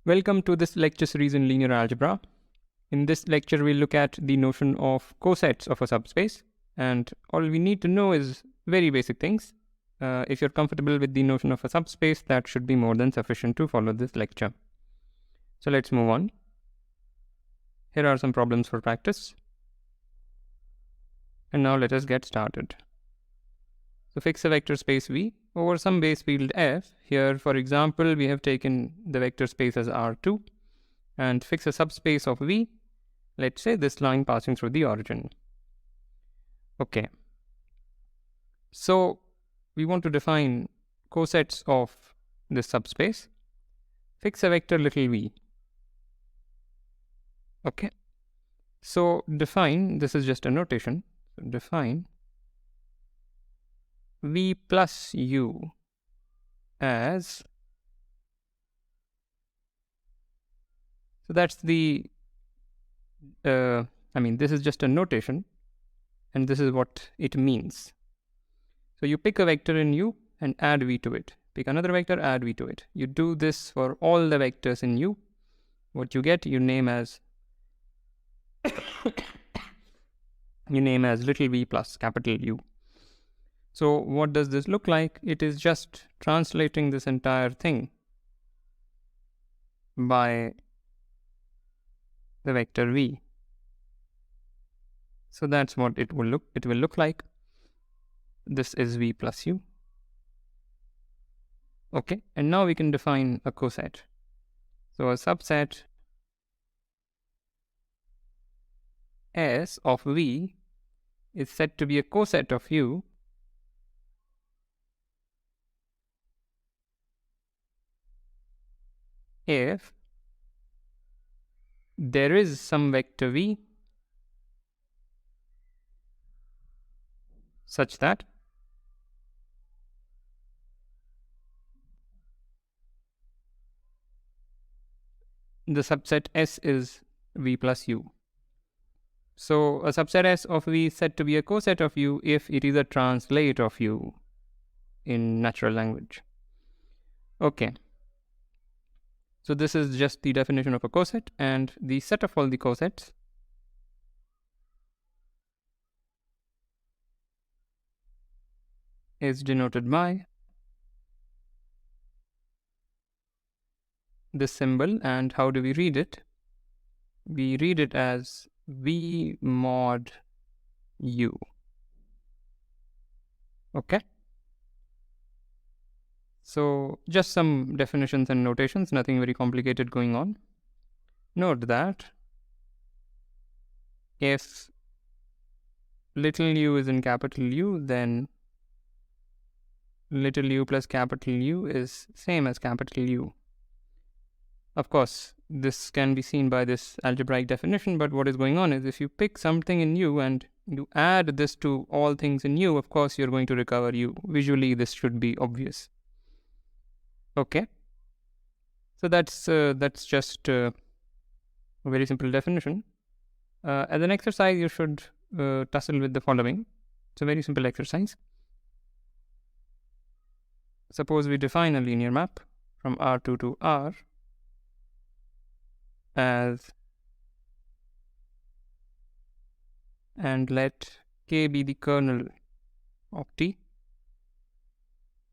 Welcome to this lecture series in linear algebra. In this lecture, we'll look at the notion of cosets of a subspace, and all we need to know is very basic things. If you're comfortable with the notion of a subspace, that should be more than sufficient to follow this lecture. So let's move on. Here are some problems for practice. And now let us get started. So fix a vector space V over some base field F. Here, for example, we have taken the vector space as R2 and fix a subspace of V. Let's say this line passing through the origin. Okay. So we want to define cosets of this subspace. Fix a vector little v. Okay. So define, this is just a notation. So define v plus u as, so that's the, this is just a notation and this is what it means. So you pick a vector in u and add v to it. Pick another vector, add v to it. You do this for all the vectors in u. What you get, you name as little v plus capital U. So what does this look like? It is just translating this entire thing by the vector v. So that's what it will look like. This is v plus u. Okay, and now we can define a coset. So a subset S of v is said to be a coset of u if there is some vector v such that the subset S is v plus u. So a subset S of v is said to be a coset of u if it is a translate of u in natural language. Okay. So this is just the definition of a coset, and the set of all the cosets is denoted by this symbol. And how do we read it? We read it as v mod u. Okay. So just some definitions and notations, nothing very complicated going on. Note that if little u is in capital U, then little u plus capital U is same as capital U. Of course, this can be seen by this algebraic definition, but what is going on is if you pick something in U and you add this to all things in U, of course, you're going to recover U. Visually, this should be obvious. Okay. So that's just a very simple definition. As an exercise, you should tussle with the following. It's a very simple exercise. Suppose we define a linear map from R2 to R as, and let K be the kernel of T.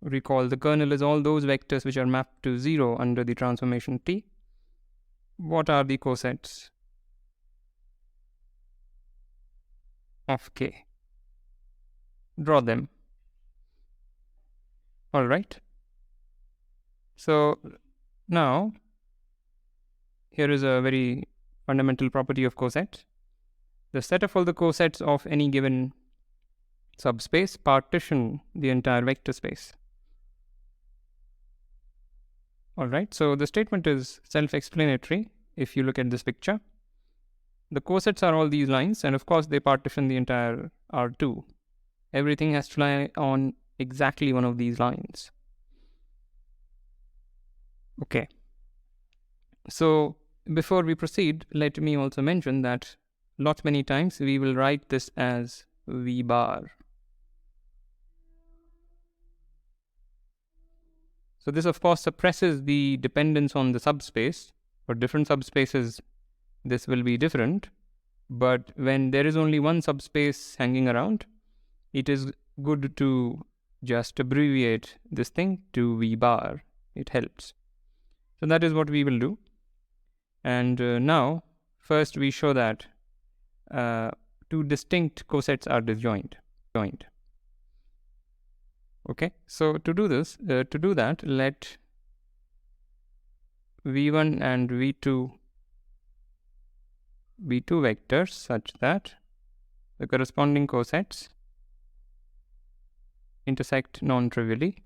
Recall the kernel is all those vectors which are mapped to 0 under the transformation T. What are the cosets of K? Draw them. All right. So now here is a very fundamental property of cosets. The set of all the cosets of any given subspace partition the entire vector space. All right, so the statement is self-explanatory if you look at this picture. The cosets are all these lines, and of course they partition the entire R2. Everything has to lie on exactly one of these lines. Okay. So before we proceed, let me also mention that many times we will write this as V bar. So this of course suppresses the dependence on the subspace. For different subspaces, this will be different. But when there is only one subspace hanging around, it is good to just abbreviate this thing to V bar. It helps. So that is what we will do. And now, first we show that two distinct cosets are disjoint. Okay, so to do this, to do that, let V1 and V2 be two vectors such that the corresponding cosets intersect non-trivially.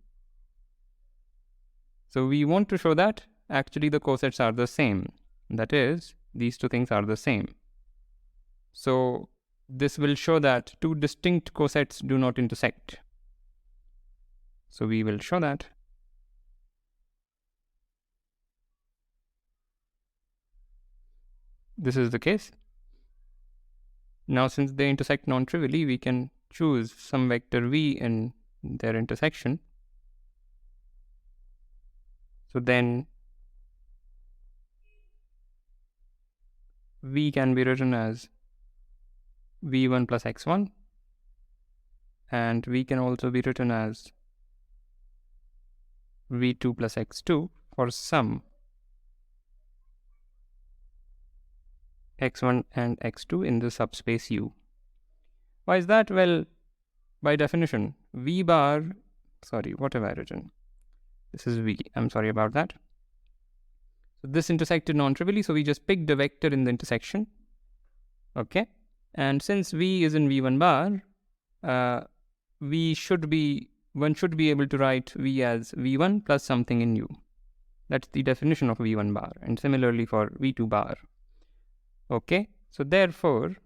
So we want to show that actually the cosets are the same. That is, these two things are the same. So this will show that two distinct cosets do not intersect. So we will show that. This is the case. Now since they intersect non-trivially, we can choose some vector v in their intersection. So then v can be written as v1 plus x1, and v can also be written as v2 plus x2 for some x1 and x2 in the subspace U. Why is that? Well, by definition, v bar, sorry, what have I written? This is v, I'm sorry about that. So this intersected non-trivially, so we just picked a vector in the intersection. Okay, and since v is in v1 bar, one should be able to write v as v1 plus something in u. That's the definition of v1 bar, and similarly for v2 bar. Okay, so therefore,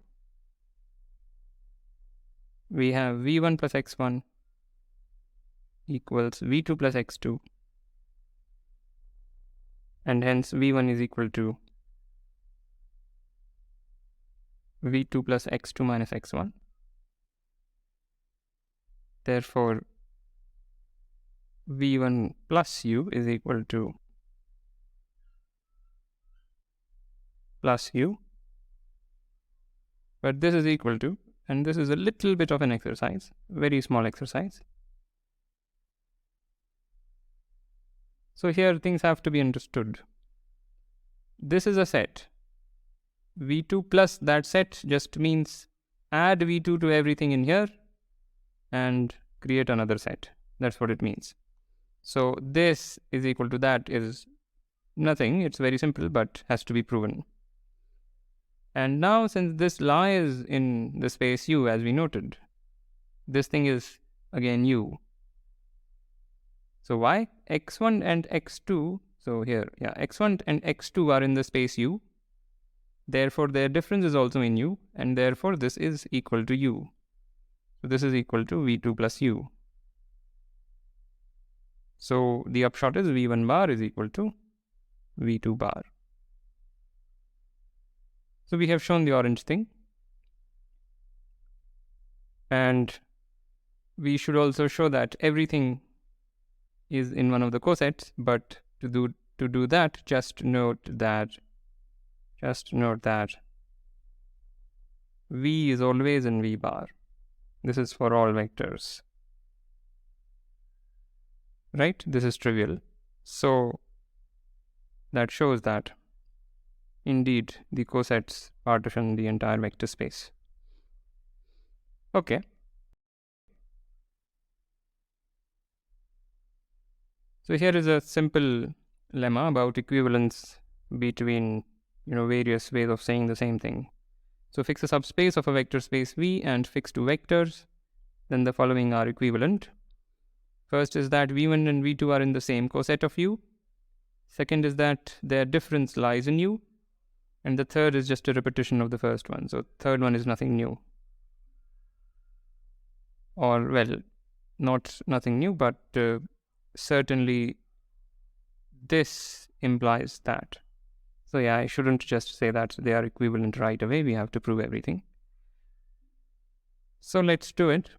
we have v1 plus x1 equals v2 plus x2, and hence v1 is equal to v2 plus x2 minus x1. Therefore, v1 plus u is equal to plus u, but this is equal to, and this is a little bit of an exercise, very small exercise. So here things have to be understood. This is a set. v2 plus that set just means add v2 to everything in here and create another set. That's what it means. So this is equal to that is nothing. It's very simple, but has to be proven. And now since this lies in the space U, as we noted, this thing is again U. So why? x1 and x2, so here, yeah, x1 and x2 are in the space U. Therefore, their difference is also in U, and therefore this is equal to U. So this is equal to v2 plus U. So the upshot is v1 bar is equal to v2 bar. So we have shown the orange thing. And we should also show that everything is in one of the cosets, but to do that, just note that v is always in v bar. This is for all vectors. Right? This is trivial. So that shows that indeed the cosets partition the entire vector space. Okay. So here is a simple lemma about equivalence between various ways of saying the same thing. So fix a subspace of a vector space V and fix two vectors. Then the following are equivalent. First is that v1 and v2 are in the same coset of U. Second is that their difference lies in U. And the third is just a repetition of the first one. So third one is nothing new. Or well, not nothing new, but certainly this implies that. So yeah, I shouldn't just say that they are equivalent right away. We have to prove everything. So let's do it.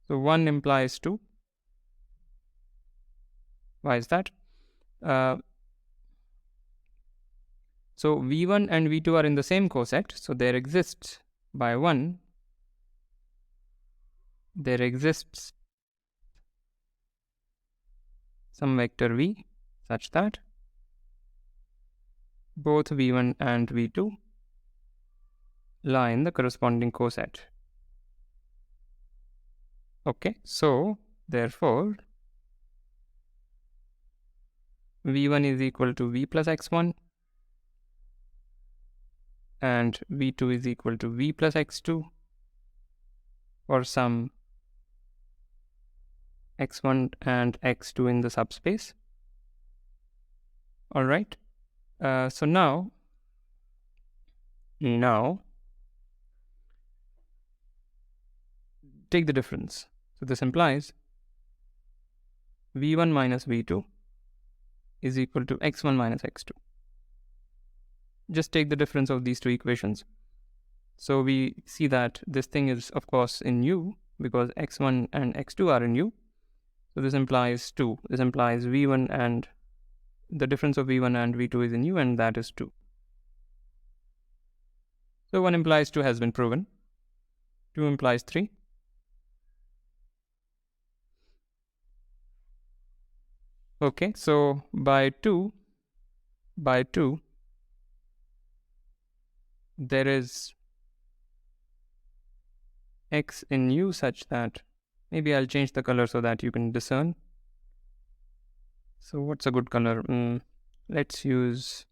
So 1 implies 2. Why is that? So V1 and V2 are in the same coset, so there exists by 1, there exists some vector V such that both V1 and V2 lie in the corresponding coset. Okay, so therefore V1 is equal to V plus x1 and V2 is equal to V plus x2 for some x1 and x2 in the subspace. All right. So now take the difference. So this implies V1 minus V2 is equal to x1 minus x2. Just take the difference of these two equations. So we see that this thing is of course in U because x1 and x2 are in U. So this implies 2. This implies V1 and the difference of V1 and V2 is in U, and that is 2. So 1 implies 2 has been proven. 2 implies 3. Okay, so by 2, there is x in U such that maybe I'll change the color so that you can discern. So what's a good color? Let's use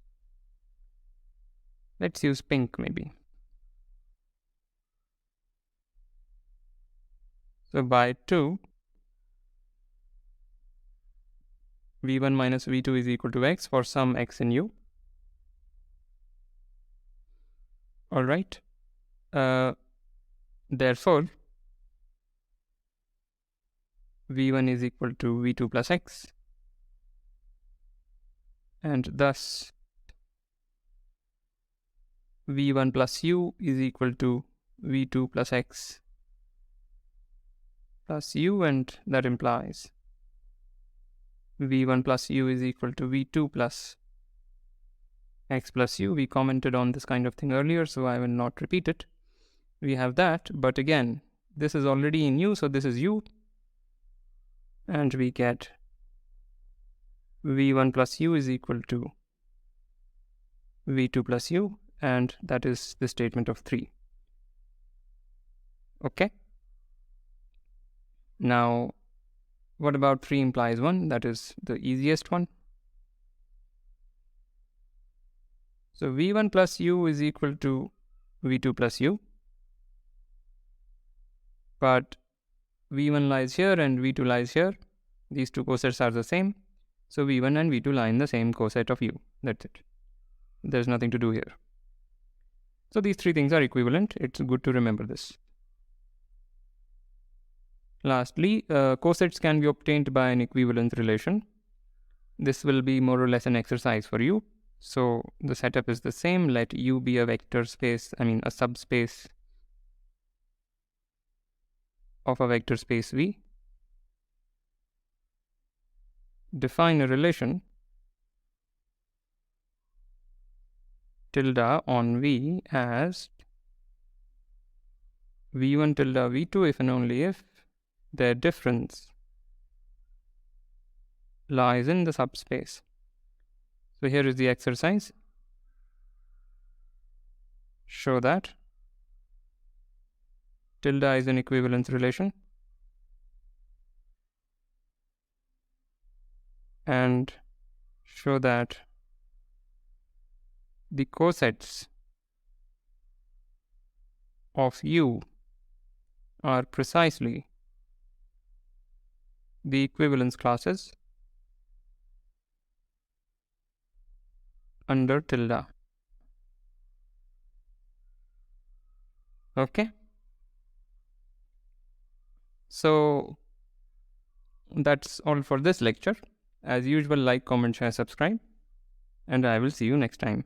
pink maybe. So by 2, V1 minus V2 is equal to x for some x in U. All right. Therefore, V1 is equal to V2 plus x, and thus V1 plus U is equal to V2 plus x plus U, and that implies V1 plus U is equal to V2 plus x plus U. We commented on this kind of thing earlier, so I will not repeat it. We have that, but again, this is already in U, so this is U, and we get V1 plus U is equal to V2 plus U, and that is the statement of 3. Okay. Now, what about 3 implies 1? That is the easiest one. So V1 plus U is equal to V2 plus U, but V1 lies here and V2 lies here. These two cosets are the same. So V1 and V2 lie in the same coset of U. That's it. There's nothing to do here. So these three things are equivalent. It's good to remember this. Lastly, cosets can be obtained by an equivalence relation. This will be more or less an exercise for you. So the setup is the same. Let U be a vector space, a subspace of a vector space V. Define a relation tilde on V as V1 tilde V2 if and only if their difference lies in the subspace. So here is the exercise. Show that tilde is an equivalence relation and show that the cosets of U are precisely the equivalence classes under tilde. Okay. So that's all for this lecture. As usual, like, comment, share, subscribe, and I will see you next time.